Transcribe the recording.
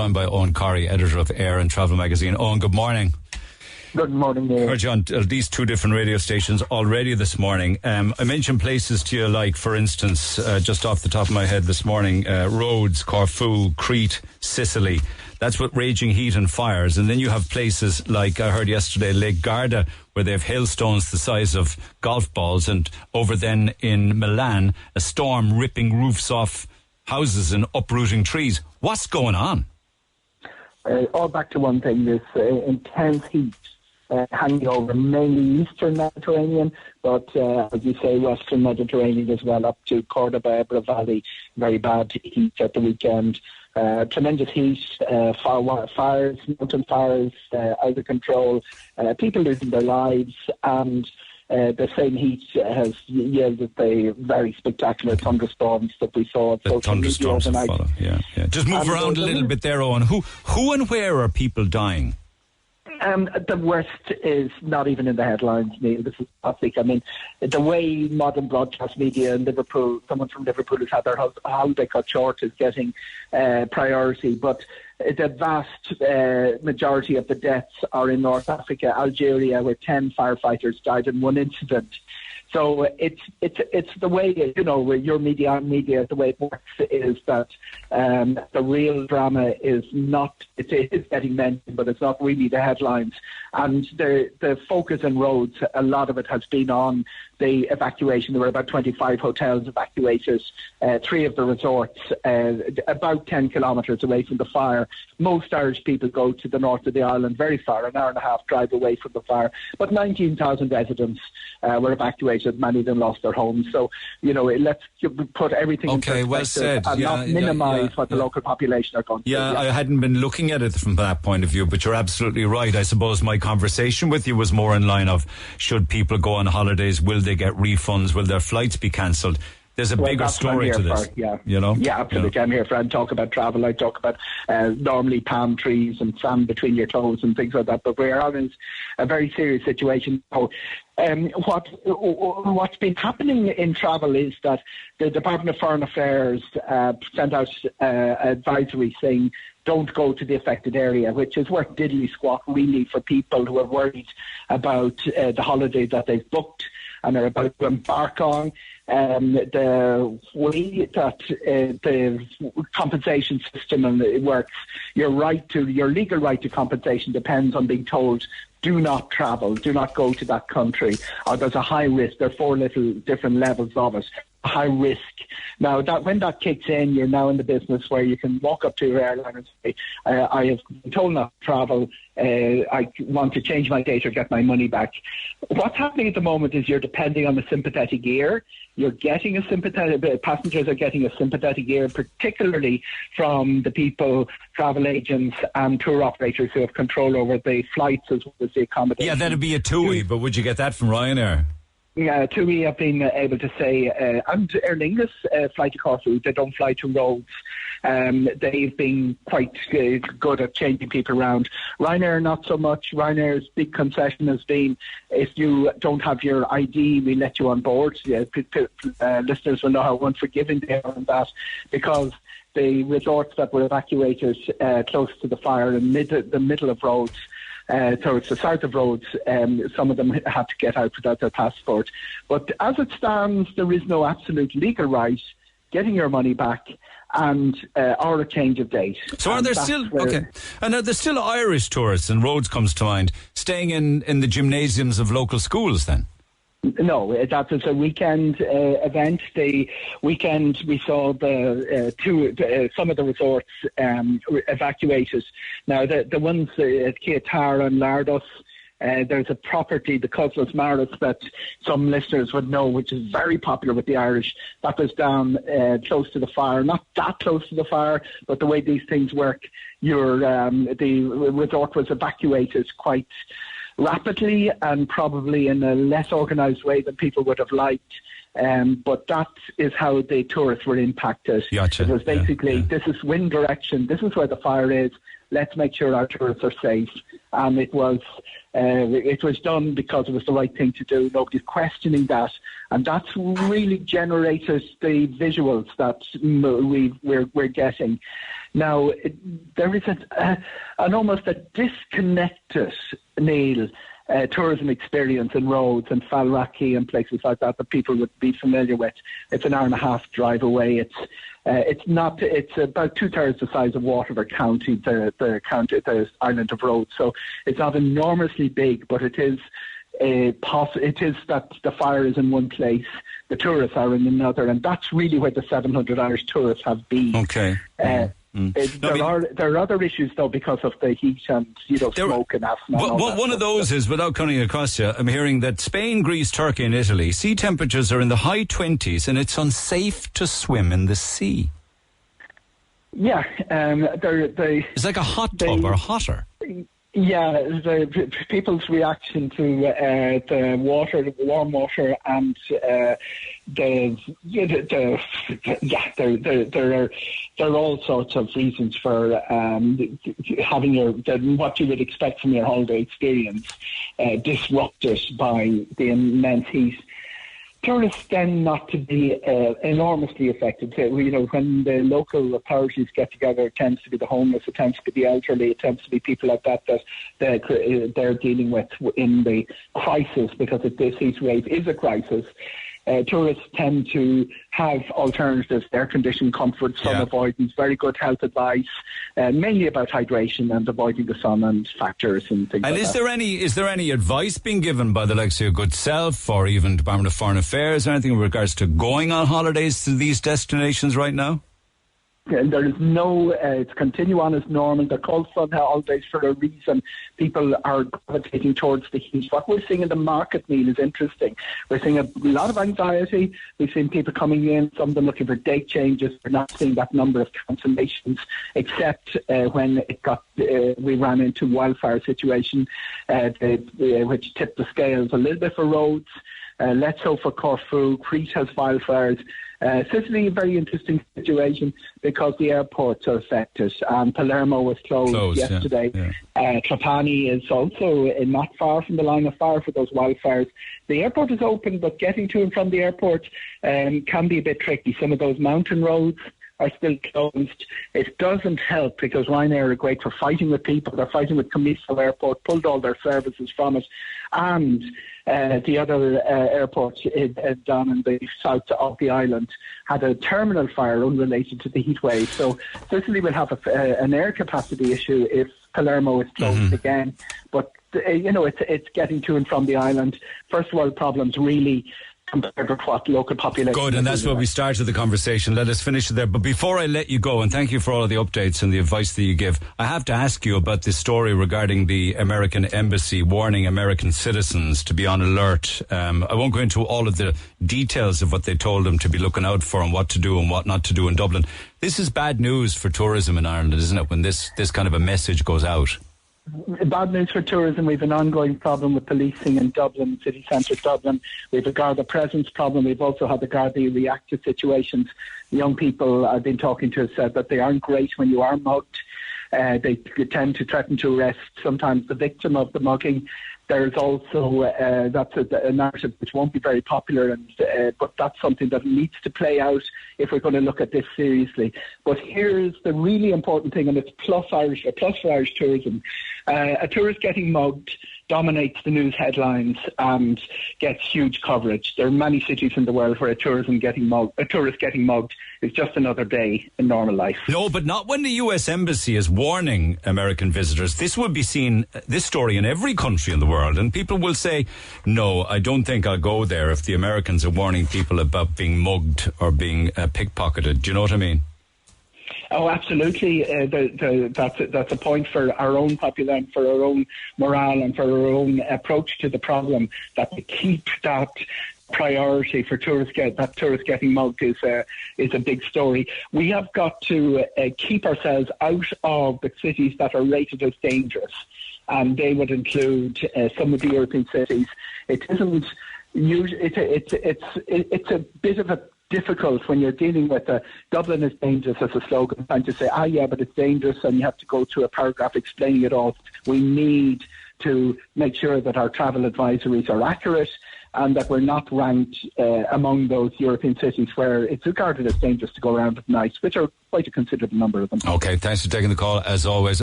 joined by Eoghan Corry, editor of Air and Travel magazine. Eoghan, good morning. Good morning, Neil. Heard you on these two different radio stations already this morning. I mentioned places to you like, for instance, just off the top of my head this morning, Rhodes, Corfu, Crete, Sicily. That's with raging heat and fires. And then you have places like, I heard yesterday, Lake Garda, where they have hailstones the size of golf balls. And over then in Milan, a storm ripping roofs off houses and uprooting trees. What's going on? All back to one thing, this intense heat hanging over mainly eastern Mediterranean, but as you say, western Mediterranean as well, up to Cordoba, Ebro Valley. Very bad heat at the weekend. Tremendous heat, fires, mountain fires, out of control, people losing their lives, and the same heat has yielded the very spectacular thunderstorms that we saw. The thunderstorms that follow, yeah. Just move around a little bit there, Eoghan. Who and where are people dying? The worst is not even in the headlines, Neil. This is classic. I mean, the way modern broadcast media in Liverpool, someone from Liverpool has had their house they cut short is getting priority. But the vast majority of the deaths are in North Africa, Algeria, where 10 firefighters died in one incident. So it's the way, you know, your media, the way it works is that the real drama is not, it is getting mentioned, but it's not really the headlines. And the focus in Rhodes, a lot of it has been on the evacuation. There were about 25 hotels evacuated, 3 of the resorts, about 10 kilometres away from the fire. Most Irish people go to the north of the island, very far, an hour and a half drive away from the fire. But 19,000 residents were evacuated. Many of them lost their homes. So, you know, let's put everything in perspective well said. and not minimise what the local population are going through. I hadn't been looking at it from that point of view, but you're absolutely right. I suppose my conversation with you was more in line of, should people go on holidays? Will they get refunds? Will their flights be cancelled? There's a bigger story to this. You know? Yeah, absolutely. You know? I'm here for I talk about travel. I talk about normally palm trees and sand between your toes and things like that. But we're on a very serious situation. So, what's been happening in travel is that the Department of Foreign Affairs sent out advisory saying don't go to the affected area, which is worth diddly squat really for people who are worried about the holiday that they've booked and are about to embark on. The way that the compensation system works, your legal right to compensation depends on being told, do not travel, do not go to that country, or there's a high risk. There are 4 little different levels of it. High risk. Now, that when that kicks in, you're now in the business where you can walk up to your airline and say, I have been told not to travel, I want to change my date or get my money back. What's happening at the moment is you're depending on the sympathetic ear. You're getting passengers are getting a sympathetic ear, particularly from the people, travel agents and tour operators who have control over the flights as well as the accommodation. Yeah, that'd be a TUI, but would you get that from Ryanair? TUI have been able to say, and Aer Lingus fly to Corfu, they don't fly to Rhodes. They've been quite good at changing people around. Ryanair, not so much. Ryanair's big concession has been, if you don't have your ID, we let you on board. Listeners will know how unforgiving they are on that, because the resorts that were evacuated close to the fire in the middle of Rhodes, towards the south of Rhodes, some of them had to get out without their passport. But as it stands, there is no absolute legal right getting your money back and or a change of date. So are there still And are there still Irish tourists, and Rhodes comes to mind, staying in the gymnasiums of local schools then? No, that was a weekend event. The weekend we saw some of the resorts evacuated. Now the ones at Keatar and Lardos, there's a property, the Cosmos Maris, that some listeners would know, which is very popular with the Irish. That was down close to the fire, not that close to the fire, but the way these things work, the resort was evacuated quite rapidly and probably in a less organised way than people would have liked. But that is how the tourists were impacted. Gotcha. It was basically, this is wind direction, this is where the fire is, let's make sure our tourists are safe. And it was done because it was the right thing to do. Nobody's questioning that. And that's really generated the visuals that we're getting. Now, there is an almost a disconnected, Neil, tourism experience in Rhodes and Falraki and places like that people would be familiar with. It's an hour and a half drive away. It's about 2/3 the size of Waterford County, the island of Rhodes. So it's not enormously big, but it is that the fire is in one place, the tourists are in another, and that's really where the 700 Irish tourists have been. Okay. There are other issues though because of the heat and smoke and asthma. One of those is, without cutting across you, I'm hearing that Spain, Greece, Turkey, and Italy sea temperatures are in the high 20s, and it's unsafe to swim in the sea. Yeah, it's like a hot tub or hotter. Yeah, the people's reaction to the water, the warm water, and there are all sorts of reasons for having what you would expect from your holiday experience disrupted by the immense heat. Tourists tend not to be enormously affected. When the local authorities get together, it tends to be the homeless, it tends to be the elderly, it tends to be people like that they're dealing with in the crisis, because this heat wave is a crisis. Tourists tend to have alternatives, air conditioning, comfort, sun avoidance, very good health advice, mainly about hydration and avoiding the sun and factors and things like that. And is there any advice being given by the likes of your good self or even Department of Foreign Affairs or anything in regards to going on holidays to these destinations right now? There is no, it's continue on as normal. They're called fun holidays for a reason. People are gravitating towards the heat. What we're seeing in the market, Neil, is interesting. We're seeing a lot of anxiety. We've seen people coming in, some of them looking for date changes. We're not seeing that number of cancellations, except when we ran into wildfire situation, which tipped the scales a little bit for Rhodes. Less so for Corfu. Crete has wildfires. Sicily, a very interesting situation because the airports are affected. Palermo was closed yesterday. Yeah. Trapani is also not far from the line of fire for those wildfires. The airport is open, but getting to and from the airport can be a bit tricky. Some of those mountain roads are still closed. It doesn't help because Ryanair are great for fighting with people. They're fighting with Commisso Airport, pulled all their services from it. And the other airport down in the south of the island had a terminal fire unrelated to the heat wave. So Sicily will have an air capacity issue if Palermo is closed again. But, it's getting to and from the island. First world problems really compared with what local population. Good, and that's where we started the conversation. Let us finish it there. But before I let you go, and thank you for all of the updates and the advice that you give, I have to ask you about this story regarding the American embassy warning American citizens to be on alert. I won't go into all of the details of what they told them to be looking out for and what to do and what not to do in Dublin. This is bad news for tourism in Ireland, isn't it, when this kind of a message goes out? Bad news for tourism. We have an ongoing problem with policing in Dublin, city centre Dublin. We have a Garda presence problem. We've also had the Garda reactive situations. Young people I've been talking to have said that they aren't great when you are mugged. They tend to threaten to arrest sometimes the victim of the mugging. There's also that's a narrative which won't be very popular, but that's something that needs to play out if we're going to look at this seriously. But here's the really important thing, and it's plus for Irish tourism. A tourist getting mugged dominates the news headlines and gets huge coverage. There are many cities in the world where a tourist getting mugged is just another day in normal life. No, but not when the US Embassy is warning American visitors. This will be seen, this story, in every country in the world, and people will say, no, I don't think I'll go there if the Americans are warning people about being mugged or being pickpocketed. Do you know what I mean? Oh, absolutely. That's a point for our own population, for our own morale and for our own approach to the problem, that we keep that priority for tourists getting mugged is a big story. We have got to keep ourselves out of the cities that are rated as dangerous, and they would include some of the European cities. It isn't usually. It's a bit of a difficult when you're dealing with Dublin is dangerous as a slogan, trying to say, but it's dangerous, and you have to go through a paragraph explaining it all. We need to make sure that our travel advisories are accurate and that we're not ranked among those European cities where it's regarded as dangerous to go around at night, which are quite a considerable number of them. Okay, thanks for taking the call as always.